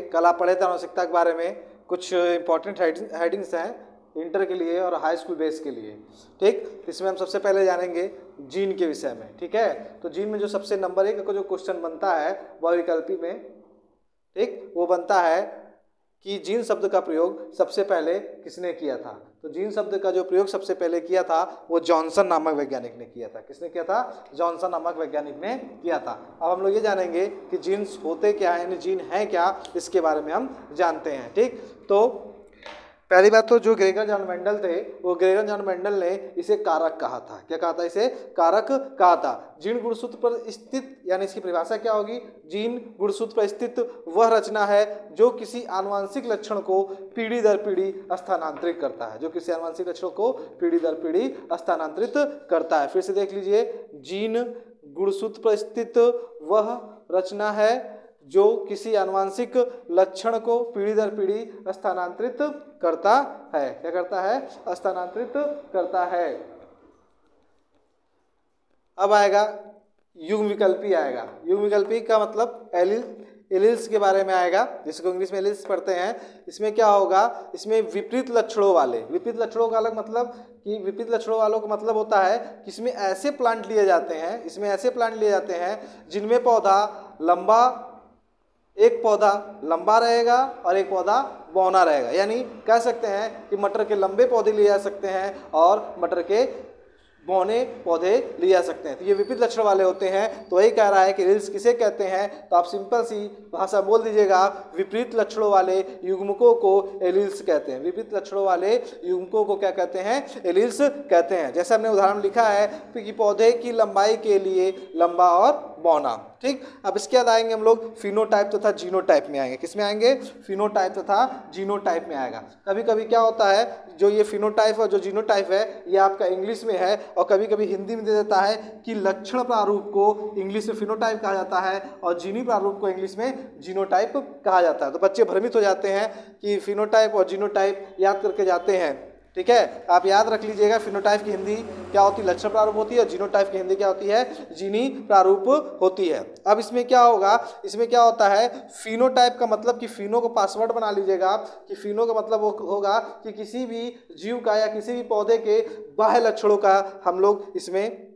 कल आप पढ़े थे आनुवंशिकता के बारे में, कुछ इंपॉर्टेंट हेडिंग्स हैं इंटर के लिए और हाई स्कूल बेस के लिए। ठीक, इसमें हम सबसे पहले जानेंगे जीन के विषय में। ठीक है, तो जीन में जो सबसे नंबर 1 का जो क्वेश्चन बनता है वह विकल्पी में, ठीक, वो बनता है कि जीन शब्द का प्रयोग सबसे पहले किसने किया था। तो जीन शब्द का जो प्रयोग सबसे पहले किया था वो जॉनसन नामक वैज्ञानिक ने किया था। किसने किया था? जॉनसन नामक वैज्ञानिक ने किया था। अब हम लोग ये जानेंगे कि जीन्स होते क्या हैं, यानी जीन है क्या, इसके बारे में हम जानते हैं। ठीक, तो पहली बात तो जो ग्रेगर जॉन मेंडल थे, वो ग्रेगर जॉन मेंडल ने इसे कारक कहा था। क्या कहा था? इसे कारक कहा था। जीन गुणसूत्र पर स्थित, यानी इसकी परिभाषा क्या होगी? जीन गुणसूत्र पर स्थित वह रचना है जो किसी आनुवंशिक लक्षण को पीढ़ी दर पीढ़ी स्थानांतरित करता है, जो किसी आनुवंशिक लक्षण को पीढ़ी दर पीढ़ी स्थानांतरित करता है। फिर से देख लीजिए, जीन गुणसूत्र पर स्थित वह रचना है जो किसी आनुवंशिक लक्षण को पीढ़ी दर पीढ़ी स्थानांतरित करता है। क्या करता है? स्थानांतरित करता है। अब आएगा युग्म विकल्पी आएगा। युग्म विकल्पी का मतलब एलील्स के बारे में आएगा, जिसको इंग्लिश में एलील्स पढ़ते हैं। इसमें क्या होगा? इसमें विपरीत लक्षणों वाले, विपरीत लक्षणों का अलग मतलब कि विपरीत लक्षणों वालों का मतलब होता है कि इसमें ऐसे प्लांट लिए जाते हैं, इसमें ऐसे प्लांट लिए जाते हैं जिनमें पौधा लंबा, एक पौधा लंबा रहेगा और एक पौधा बौना रहेगा। यानी कह सकते हैं कि मटर के लंबे पौधे लिए जा सकते हैं और मटर के बौने पौधे लिए जा सकते हैं। तो ये विपरीत लक्षण वाले होते हैं। तो वही कह रहा है कि एलील्स किसे कहते हैं, तो आप सिंपल सी भाषा बोल दीजिएगा, विपरीत लक्षणों वाले युग्मकों को एलील्स कहते हैं। विपरीत लक्षणों वाले युग्मकों को क्या कहते हैं? एलील्स कहते हैं। जैसे हमने उदाहरण लिखा है कि पौधे की लंबाई के लिए लंबा और बौना। ठीक, अब इसके बाद आएंगे हम लोग फिनोटाइप तथा जीनोटाइप में आएंगे। किसमें आएंगे? फिनोटाइप तथा जीनोटाइप में आएगा। कभी कभी क्या होता है, जो ये फिनोटाइप और जो जीनोटाइप है ये आपका इंग्लिश में है और कभी कभी हिंदी में दे देता है कि लक्षण प्रारूप को इंग्लिश में फिनोटाइप कहा जाता है और जीनी प्रारूप को इंग्लिश में जीनोटाइप कहा जाता है। तो बच्चे भ्रमित हो जाते हैं कि फिनोटाइप और जीनोटाइप याद करके जाते हैं। ठीक है, आप याद रख लीजिएगा, फिनोटाइप की हिंदी क्या होती है? लक्षण प्रारूप होती है। जीनोटाइप की हिंदी क्या होती है? जीनी प्रारूप होती है। अब इसमें क्या होगा? इसमें क्या होता है? फिनोटाइप का मतलब कि फिनो को पासवर्ड बना लीजिएगा कि फिनो का मतलब होगा कि किसी भी जीव का या किसी भी पौधे के बाह्य लक्षणों का हम लोग इसमें,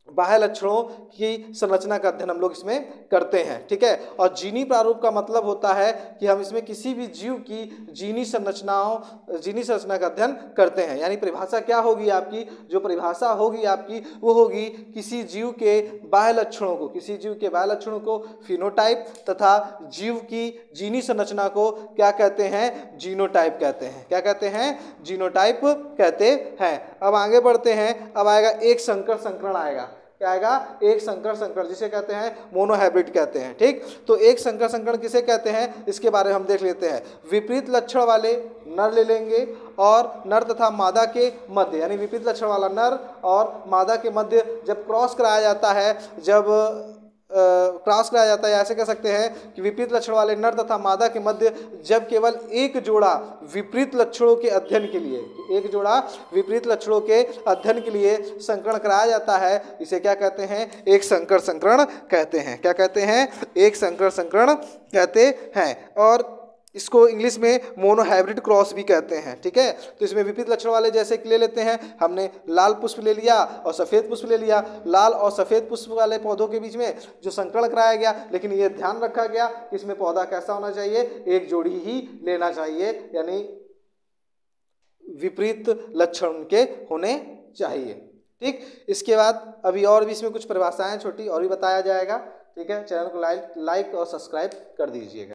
बाह्य लक्षणों की संरचना का अध्ययन हम लोग इसमें करते हैं। ठीक है, और जीनी प्रारूप का मतलब होता है कि हम इसमें किसी भी जीव की जीनी संरचना का अध्ययन करते हैं। यानी परिभाषा क्या होगी आपकी? जो परिभाषा होगी आपकी वो होगी किसी जीव के बाह्य लक्षणों को, किसी जीव के बाह्य लक्षणों को फिनोटाइप तथा जीव की जीनी संरचना को क्या कहते हैं? जीनोटाइप कहते हैं। क्या कहते हैं? जीनोटाइप कहते हैं। अब आगे बढ़ते हैं। अब आएगा एक संकर संकरण आएगा। क्या आएगा? एक संकर संकरण, जिसे कहते हैं मोनोहाइब्रिड कहते हैं। ठीक, तो एक संकर संकरण किसे कहते हैं इसके बारे में हम देख लेते हैं। विपरीत लक्षण वाले नर ले लेंगे और नर तथा मादा के मध्य, यानी विपरीत लक्षण वाला नर और मादा के मध्य जब क्रॉस कराया जाता है, जब क्रॉस कराया जाता है, ऐसे कह सकते हैं कि विपरीत लक्षण वाले नर तथा मादा के मध्य जब केवल एक जोड़ा विपरीत लक्षणों के अध्ययन के लिए, एक जोड़ा विपरीत लक्षणों के अध्ययन के लिए संकरण कराया जाता है, इसे क्या कहते हैं? एक संकर संकरण कहते हैं। क्या कहते हैं? एक संकर संकरण कहते हैं। और इसको इंग्लिश में मोनोहाइब्रिड क्रॉस भी कहते हैं। ठीक है, तो इसमें विपरीत लक्षण वाले जैसे ले लेते हैं, हमने लाल पुष्प ले लिया और सफ़ेद पुष्प ले लिया। लाल और सफ़ेद पुष्प वाले पौधों के बीच में जो संकरण कराया गया, लेकिन ये ध्यान रखा गया कि इसमें पौधा कैसा होना चाहिए? एक जोड़ी ही लेना चाहिए, यानी विपरीत लक्षण के होने चाहिए। ठीक, इसके बाद अभी और भी इसमें कुछ परिभाषाएं छोटी और भी बताया जाएगा। ठीक है, चैनल को लाइक और सब्सक्राइब कर दीजिएगा।